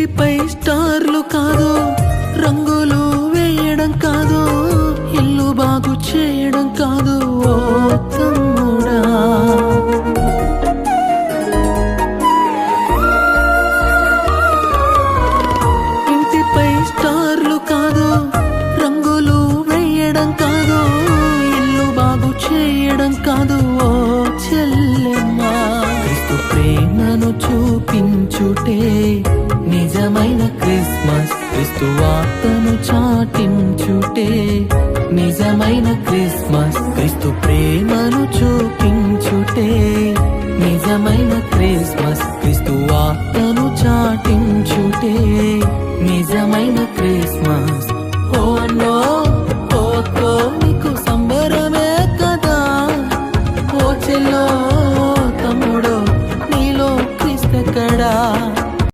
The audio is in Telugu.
ఇంటిపై స్టార్లు కాదు, రంగులు వేయడం కాదు, ఇల్లు బాగు చేయడం కాదు ఓ తమ్ముడా. ఇంటిపై స్టార్లు కాదు, రంగులు వేయడం కాదు, ఇల్లు బాగు చేయడం కాదు ఓ చెల్లెమ్మా. క్రీస్తు ప్రేమను చూపించుటే నిజమైన క్రిస్మస్, క్రీస్తు వార్తను చాటించుటే నిజమైన క్రిస్మస్. క్రీస్తు ప్రేమను చూపించుటే నిజమైన క్రిస్మస్, క్రీస్తు వార్తను చాటించుటే నిజమైన క్రిస్మస్. ఓ నో ఓ నీకు సంబరమే కదా ఓ చెల్లో తమ్ముడో, నీలో క్రీస్తెక్కడా.